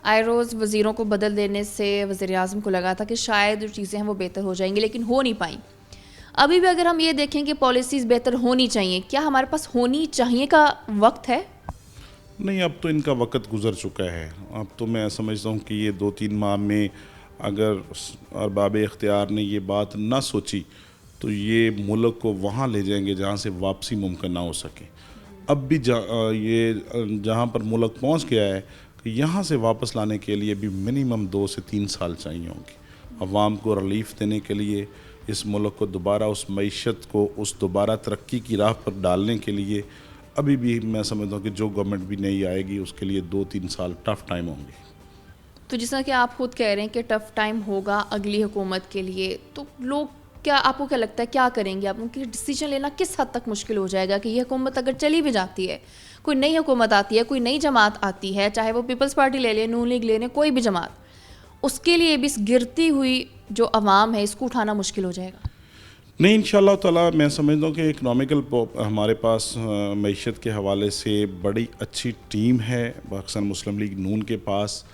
आए रोज़ वज़ीरों को बदल देने से वज़ीर-ए-आज़म को लगा था कि शायद जो चीज़ें हैं वो बेहतर हो जाएंगी, लेकिन हो नहीं पाई। अभी भी अगर हम ये देखें कि पॉलिसीज़ बेहतर होनी चाहिए, क्या हमारे पास होनी चाहिए का वक्त है? नहीं, अब तो इनका वक्त गुजर चुका है। अब तो मैं समझता हूँ कि ये 2-3 माह में अगर अरबाब इख्तियार ने ये बात ना सोची तो ये मुल्क को वहाँ ले जाएंगे जहाँ से वापसी मुमकिन ना हो सके। अब भी जहाँ पर मुल्क पहुँच गया है कि यहाँ से वापस लाने के लिए भी मिनिमम 2 से 3 साल चाहिए होंगे। अवाम को रिलीफ देने के लिए, इस मुल्क को दोबारा उस मईशत को उस दोबारा तरक्की की राह पर डालने के लिए अभी भी मैं समझता हूँ कि जो गवर्नमेंट भी नई आएगी उसके लिए 2-3 साल टफ़ टाइम होंगे। तो जिस तरह कि आप खुद कह रहे हैं कि टफ़ टाइम होगा अगली हुकूमत के लिए, तो लोग क्या, आपको क्या लगता है क्या करेंगे? आप उनकी डिसीजन लेना किस हद तक मुश्किल हो जाएगा कि ये हुकूमत अगर चली भी जाती है, कोई नई हुकूमत आती है, कोई नई जमात आती है, चाहे वो पीपल्स पार्टी ले लें, नून लीग ले लें, कोई भी जमात, उसके लिए भी इस गिरती हुई जो अवाम है इसको उठाना मुश्किल हो जाएगा? नहीं, इंशाअल्लाह ताला मैं समझता हूँ कि इकनॉमिकल हमारे पास मईशत के हवाले से बड़ी अच्छी टीम है। पाकिस्तान मुस्लिम लीग नून के पास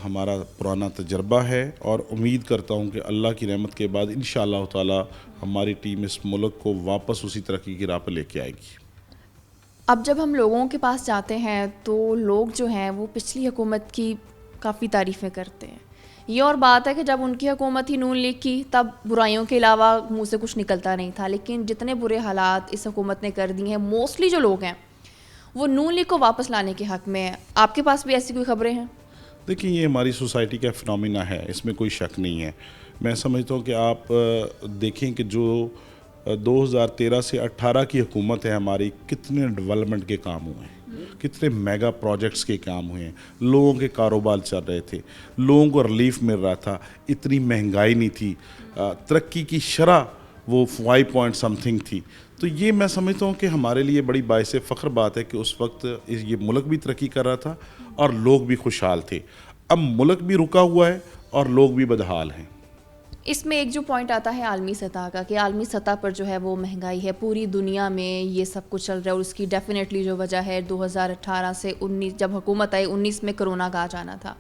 हमारा पुराना तजर्बा है और उम्मीद करता हूँ कि अल्लाह की रहमत के बाद इंशाअल्लाह ताला हमारी टीम इस मुल्क को वापस उसी तरक्की की राह पर लेके आएगी। अब जब हम लोगों के पास जाते हैं तो लोग जो हैं वो पिछली हुकूमत की काफ़ी तारीफ़ें करते हैं। ये और बात है कि जब उनकी हुकूमत ही नून लीग की तब बुराइयों के अलावा मुंह से कुछ निकलता नहीं था, लेकिन जितने बुरे हालात इस हुकूमत ने कर दिए हैं, मोस्टली जो लोग हैं वो नून लीग को वापस लाने के हक़ में है। आपके पास भी ऐसी कोई खबरें हैं? देखिए, ये हमारी सोसाइटी का फिनोमिना है, इसमें कोई शक नहीं है। मैं समझता हूँ कि आप देखें कि जो 2013 से 18 की हुकूमत है हमारी, कितने डेवलपमेंट के काम हुए हैं, कितने मेगा प्रोजेक्ट्स के काम हुए हैं, लोगों के कारोबार चल रहे थे, लोगों को रिलीफ मिल रहा था, इतनी महंगाई नहीं थी, तरक्की की शरह वो 5 पॉइंट समथिंग थी। तो ये मैं समझता हूँ कि हमारे लिए बड़ी बाइस फ़ख्र बात है कि उस वक्त ये मुल्क भी तरक्की कर रहा था और लोग भी खुशहाल थे। अब मुल्क भी रुका हुआ है और लोग भी बदहाल हैं। इसमें एक जो पॉइंट आता है आलमी सतह का, कि आलमी सतह पर जो है वो महंगाई है, पूरी दुनिया में ये सब कुछ चल रहा है और उसकी डेफिनेटली जो वजह है 2018 से 19 जब हुकूमत आई, 19 में कोरोना का आ जाना था।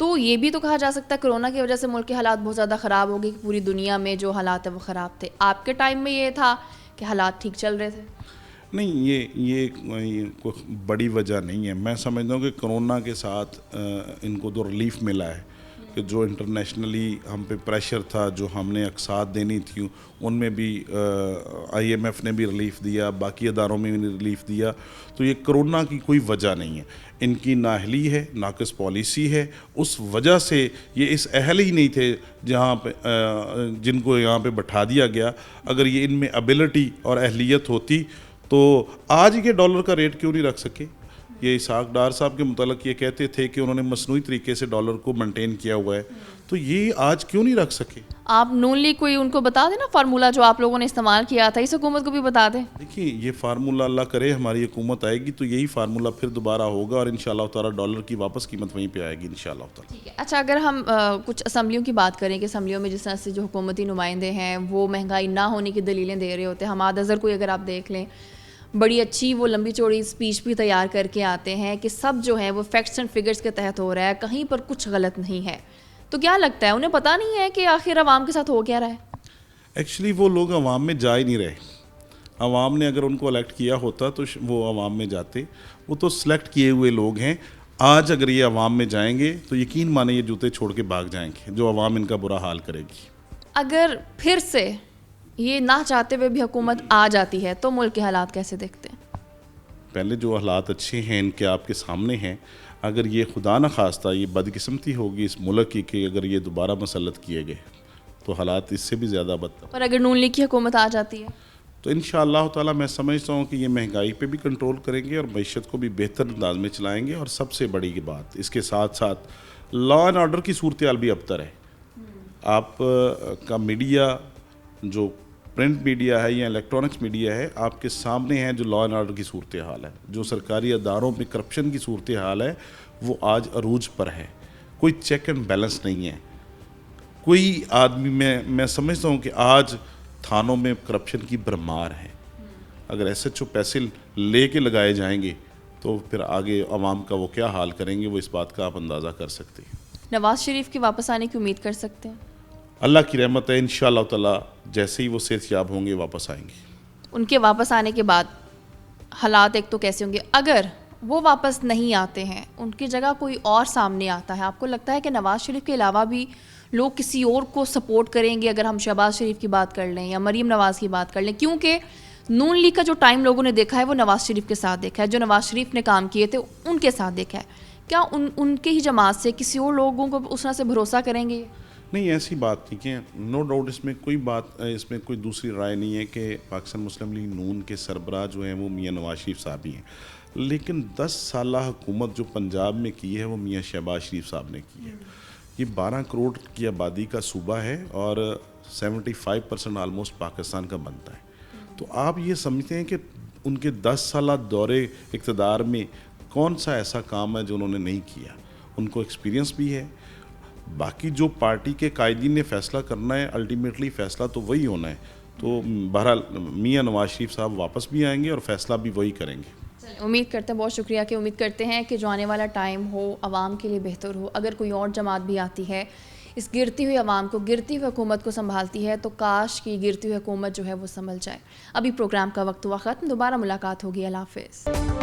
तो ये भी तो कहा जा सकता है कोरोना की वजह से मुल्क के हालात बहुत ज़्यादा ख़राब हो गए, कि पूरी दुनिया में जो हालात है वो ख़राब थे। आपके टाइम में ये था कि हालात ठीक चल रहे थे? नहीं, ये कोई बड़ी वजह नहीं है। मैं समझता हूँ कि कोरोना के साथ इनको तो रिलीफ मिला है कि जो इंटरनेशनली हम पे प्रेशर था, जो हमने अक़सात देनी थी, उनमें भी IMF ने भी रिलीफ दिया, बाकी अदारों में भी रिलीफ दिया। तो ये कोरोना की कोई वजह नहीं है, इनकी नाअहली है, नाक़िस पॉलिसी है। उस वजह से ये इस अहल ही नहीं थे जहाँ पे जिनको यहाँ पे बैठा दिया गया। अगर ये इनमें एबिलिटी और अहलियत होती तो आज के डॉलर का रेट क्यों नहीं रख सके? ये इसहाक डार साहब के मुतालिक ये कहते थे कि उन्होंने मसनूई तरीके से डॉलर को मेंटेन किया हुआ है, तो ये आज क्यों नहीं रख सके? आप नून लीग कोई उनको बता देना फार्मूला जो आप लोगों ने इस्तेमाल किया था, इस हुकूमत को भी बता दें। देखिए, ये फार्मूला अल्लाह करे हमारी हुकूमत आएगी तो यही फार्मूला फिर दोबारा होगा और इंशाअल्लाह ताला डॉलर की वापस कीमत वहीं पे आएगी इंशाअल्लाह ताला। ठीक है। अच्छा, अगर हम कुछ असम्बलियों की बात करें कि असम्बलियों में जिस तरह से जो हुकूमती नुमाइंदे हैं वो महंगाई ना होने की दलीलें दे रहे होते हैं। हमाद अज़हर कोई अगर आप देख लें, बड़ी अच्छी वो लंबी चौड़ी स्पीच भी तैयार करके आते हैं कि सब जो है वो फैक्ट्स एंड फिगर्स के तहत हो रहा है, कहीं पर कुछ गलत नहीं है। तो क्या लगता है उन्हें पता नहीं है कि आखिर आवाम के साथ हो क्या रहा है? एक्चुअली वो लोग अवाम में जा ही नहीं रहे। अवाम ने अगर उनको इलेक्ट किया होता तो वो अवाम में जाते। वो तो सिलेक्ट किए हुए लोग हैं। आज अगर ये अवाम में जाएंगे तो यकीन माने ये जूते छोड़ के भाग जाएंगे, जो अवाम इनका बुरा हाल करेगी। अगर फिर से ये ना चाहते हुए भी हुकूमत आ जाती है तो मुल्क के हालात कैसे देखते हैं? पहले जो हालात अच्छे हैं इनके आपके सामने हैं। अगर ये खुदा न खास्ता ये बदकिस्मती होगी इस मुल्क की कि अगर ये दोबारा मसलत किए गए तो हालात इससे भी ज़्यादा बदतर। पर अगर नून लीग की हुकूमत आ जाती है तो इंशाअल्लाह ताला मैं समझता हूँ कि ये महंगाई पे भी कंट्रोल करेंगे और मईशत को भी बेहतर अंदाज में चलाएँगे। और सबसे बड़ी की बात, इसके साथ साथ लॉ एंड ऑर्डर की सूरत हाल भी अबतर है। आप का मीडिया, जो प्रिंट मीडिया है या इलेक्ट्रॉनिक्स मीडिया है, आपके सामने है जो लॉ एंड ऑर्डर की सूरत हाल है, जो सरकारी अदारों में करप्शन की सूरत हाल है, वो आज अरूज पर है। कोई चेक एंड बैलेंस नहीं है। कोई आदमी मैं समझता हूँ कि आज थानों में करप्शन की भरमार है। अगर SHO पैसे ले के लगाए जाएंगे तो फिर आगे अवाम का वो क्या हाल करेंगे वो इस बात का आप अंदाज़ा कर सकते हैं। नवाज शरीफ के वापस आने की उम्मीद कर सकते हैं? अल्लाह की रहमत है, इंशाअल्लाह ताला जैसे ही वो सेहतयाब होंगे वापस आएंगे। उनके वापस आने के बाद हालात एक तो कैसे होंगे? अगर वो वापस नहीं आते हैं, उनकी जगह कोई और सामने आता है, आपको लगता है कि नवाज शरीफ के अलावा भी लोग किसी और को सपोर्ट करेंगे? अगर हम शहबाज शरीफ की बात कर लें या मरीम नवाज़ की बात कर लें, क्योंकि नून लीग का जो टाइम लोगों ने देखा है वो नवाज शरीफ के साथ देखा है, जो नवाज शरीफ ने काम किए थे उनके साथ देखा है। क्या उनके ही जमात से किसी और लोगों को उस तरह से भरोसा करेंगे? नहीं, ऐसी बात नहीं है, नो डाउट इसमें कोई दूसरी राय नहीं है कि पाकिस्तान मुस्लिम लीग नून के सरबराह जो हैं वो मियाँ नवाज शरीफ साहब ही हैं, लेकिन 10 साल हुकूमत जो पंजाब में की है वो मियाँ शहबाज शरीफ साहब ने की है। ये 12 करोड़ की आबादी का सूबा है और 75% ऑलमोस्ट पाकिस्तान का बनता है। तो आप ये समझते हैं कि उनके 10 साल दौरे इक़्तिदार में कौन सा ऐसा काम है जो उन्होंने नहीं किया? उनको एक्सपीरियंस भी है। बाकी जो पार्टी के कायदीन ने फ़ैसला करना है, अल्टीमेटली फ़ैसला तो वही होना है। तो बहरहाल मियाँ नवाज शरीफ साहब वापस भी आएंगे और फ़ैसला भी वही करेंगे। उम्मीद करते हैं, बहुत शुक्रिया कि उम्मीद करते हैं कि जो आने वाला टाइम हो आवाम के लिए बेहतर हो। अगर कोई और जमात भी आती है इस गिरती हुई आवाम को, गिरती हुई हुकूमत को संभालती है, तो काश की गिरती हुई हुकूमत जो है वो संभल जाए। अभी प्रोग्राम का वक्त हुआ ख़त्म, दोबारा मुलाकात होगी। अल्लाह हाफ़िज़।